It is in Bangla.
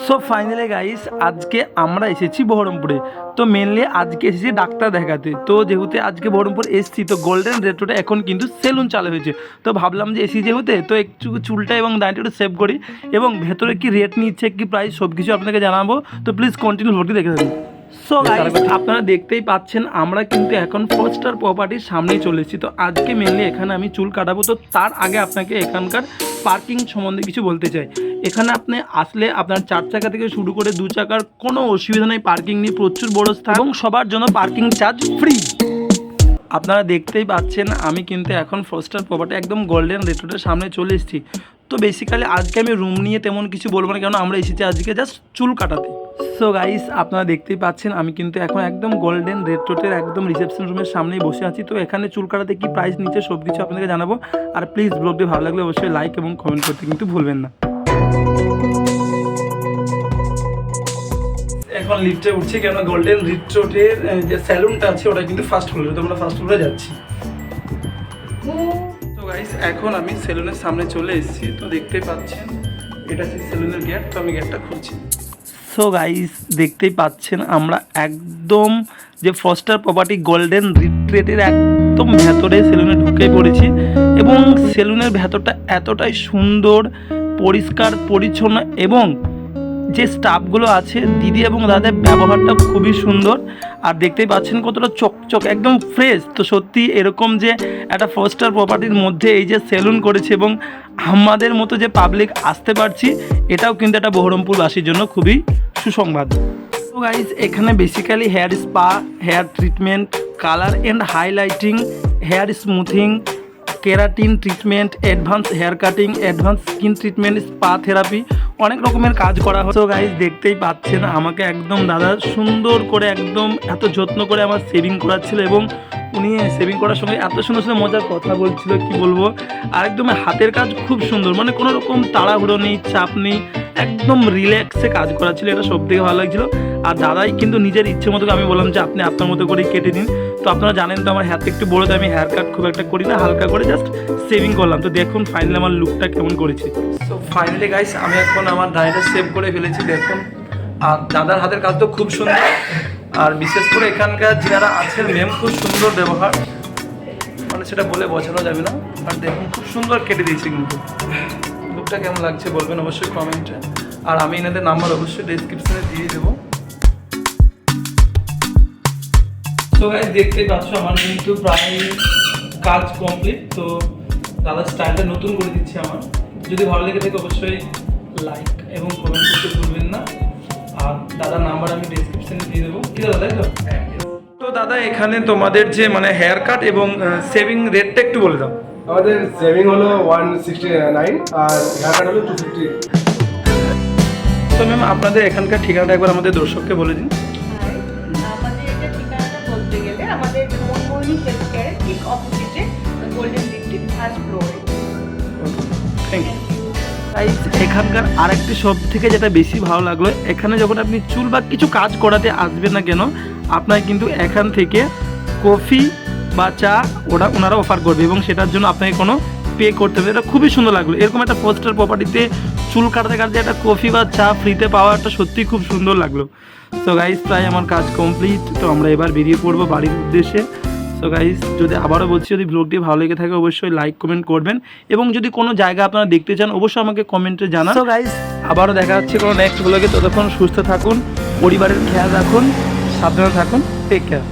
সো ফাইনালি গাইস আজকে আমরা এসেছি বহরমপুরে। তো মেনলি আজকে এসেছি ডাক্তার দেখাতে। তো যেহেতু আজকে বহরমপুর এসেছি, তো গোল্ডেন রেট্রোতে এখন কিন্তু সেলুন চালু হয়েছে। তো ভাবলাম যে এসি যেহেতু তো একটু চুলটা এবং দাঁড়িটা একটু সেভ করি, এবং ভেতরে কি রেট নিচ্ছে কি প্রাইস সব কিছু আপনাকে জানাবো। তো প্লিজ কন্টিনিউ ভর্তি দেখে থাকুন। সো গাইস আপনারা দেখতেই পাচ্ছেন আমরা কিন্তু এখন 4 স্টার প্রপার্টির সামনেই চলে এসেছি। তো আজকে মেনলি এখানে আমি চুল কাটাবো। তো তার আগে আপনাকে এখানকার পার্কিং সম্বন্ধে কিছু বলতে চাই। এখানে আপনি আসলে আপনার 4 চাকা থেকে শুরু করে 2 চাকার কোনো অসুবিধা নেই, পার্কিং নিয়ে প্রচুর বড় স্থান এবং সবার জন্য পার্কিং চার্জ ফ্রি। আপনারা দেখতেই পাচ্ছেন আমি কিন্তু এখন 4 স্টার প্রপার্টি একদম গোল্ডেন রেট্রোটের সামনে চলে এসেছি। তো বেসিক্যালি আজকে আমি রুম নিয়ে তেমন কিছু বলবো না, কারণ আমরা এসেছি আজকে জাস্ট চুল কাটাতে। সো গাইস আপনারা দেখতেই পাচ্ছেন আমি কিন্তু এখন একদম গোল্ডেন রেট্রোটের একদম রিসেপশন রুমের সামনেই বসে আছি। তো এখানে চুল কাটাতে কি প্রাইস নিচ্ছে সব কিছু আপনাদেরকে জানাবো। আর প্লিজ ব্লগটি ভালো লাগলে অবশ্যই লাইক এবং কমেন্ট করতে কিন্তু ভুলবেন না। এখন লিফটে উঠছি, কেন গোল্ডেন রিট্রোটের যে স্যালুনটা আছে ওটা কিন্তু ফার্স্ট ফ্লোরে। তো আমরা ফার্স্ট ফ্লোরে যাচ্ছি। তো গাইস এখন আমি সেলুনের সামনে চলে এসেছি। তো দেখতেই পাচ্ছেন এটা হচ্ছে সেলুনের গেট। তো আমি গেটটা খুলছি। সো গাইস দেখতেই পাচ্ছেন আমরা একদম যে 4 স্টার প্রপার্টি গোল্ডেন রিট্রিটের একদম ভেতরে সেলুনে ঢুকে পড়েছি, এবং সেলুনের ভেতরটা এতটাই সুন্দর, পরিষ্কার পরিচ্ছন্ন, এবং যে স্টাফগুলো আছে দিদি এবং দাদার ব্যবহারটা খুবই সুন্দর। আর দেখতেই পাচ্ছেন কতটা চকচক একদম ফ্রেশ। তো সত্যি এরকম যে একটা 4 স্টার প্রপার্টির মধ্যে এই যে সেলুন করেছে এবং আমাদের মতো যে পাবলিক আসতে পারছি, এটাও কিন্তু একটা বহরমপুরবাসীর জন্য খুবই সুসংবাদ। তো গাইজ এখানে basically hair spa, hair treatment, colour and highlighting, hair smoothing, keratin treatment, advance hair cutting, advance skin treatment, spa therapy, অনেক রকমের কাজ করা হয়। তো গাইজ দেখতেই পাচ্ছেন আমাকে একদম দাদা সুন্দর করে একদম এত যত্ন করে আমার সেভিং করাচ্ছিল, এবং উনি সেভিং করার সঙ্গে এত সুন্দর সুন্দর মজার কথা বলছিল কি বলবো। আর একদম হাতের কাজ খুব সুন্দর, মানে কোনো রকম তাড়াহুড়ো নেই, চাপ নেই, একদম রিল্যাক্সে কাজ করা ছিল। এটা সব থেকে ভালো লাগছিলো। আর দাদাই কিন্তু নিজের ইচ্ছে মতো, আমি বললাম যে আপনি আপনার মতো করেই কেটে দিন। তো আপনারা জানেন তো আমার হেয়ারটা একটু বড়ো, তো আমি হেয়ার কাট খুব একটা করি না, হালকা করে জাস্ট সেভিং করলাম। তো দেখুন ফাইনালি আমার লুকটা কেমন করেছি। সো ফাইনালি গাইস আমি এখন আমার দাড়িটা সেভ করে ফেলেছি, দেখুন। আর দাদার হাতের কাজ তো খুব সুন্দর, আর বিশেষ করে এখানকার যারা আছেন ম্যাম খুব সুন্দর ব্যবহার, মানে সেটা বলে বোঝানো যাবে না। আর দেখুন খুব সুন্দর কেটে দিয়েছি, কিন্তু লুকটা কেমন লাগছে বলবেন অবশ্যই কমেন্টে। আর আমি এনাদের নাম্বার অবশ্যই ডেসক্রিপশনে দিয়ে দেবো। তো গাইস দেখতেই পাচ্ছ আমার কিন্তু প্রায় কাজ কমপ্লিট। তো দাদার স্টাইলটা নতুন করে দিচ্ছি আমার। যদি ভালো লেগে থাকে অবশ্যই লাইক এবং কমেন্ট করতে ভুলবেন না। আর দাদার নাম্বার আমি ডেসক্রিপশনে দিয়ে দেবো। কি দাদা, তাই তো? তো দাদা এখানে তোমাদের যে মানে হেয়ার কাট এবং সেভিং রেটটা একটু বলে দাও। আমাদের সেভিং হলো 169 আর হেয়ার কাট হলো 250। তো ম্যাম আপনাদের এখানকার ঠিকানাটা একবার আমাদের দর্শককে বলে দিন। আমাদের এটা ঠিকানাটা বলতে গেলে আমাদের মনমোহিনী হেলথ কেয়ারের ঠিক অপোজিটে গোল্ডেন রিট্রিট ফার্স্ট ফ্লোরে। Thank you. এখানকার আরেকটি সব থেকে যেটা বেশি ভালো লাগলো, এখানে যখন আপনি চুল বা কিছু কাজ করাতে আসবেন না কেন, আপনার কিন্তু এখান থেকে কফি বা চা ওনারা অফার করবে, এবং সেটার জন্য আপনাকে কোনো পে করতে হবে। এটা খুবই সুন্দর লাগলো। এরকম একটা 4 স্টার প্রপার্টিতে চুল কাটাতে কাটতে একটা কফি বা চা ফ্রিতে পাওয়া একটা সত্যিই খুব সুন্দর লাগলো। সো গাইস প্রায় আমার কাজ কমপ্লিট। তো আমরা এবার বেরিয়ে পড়বো বাড়ির উদ্দেশ্যে। সো গাইস যদি আবারও বলছি, যদি ব্লগটি ভালো লেগে থাকে অবশ্যই লাইক কমেন্ট করবেন, এবং যদি কোনো জায়গা আপনারা দেখতে চান অবশ্যই আমাকে কমেন্টে জানান। সো গাইস আবারও দেখা হচ্ছে কোনো নেক্সট ব্লগে। ততক্ষণ সুস্থ থাকুন, পরিবারের খেয়াল রাখুন, সাবধানে থাকুন, টেক কেয়ার।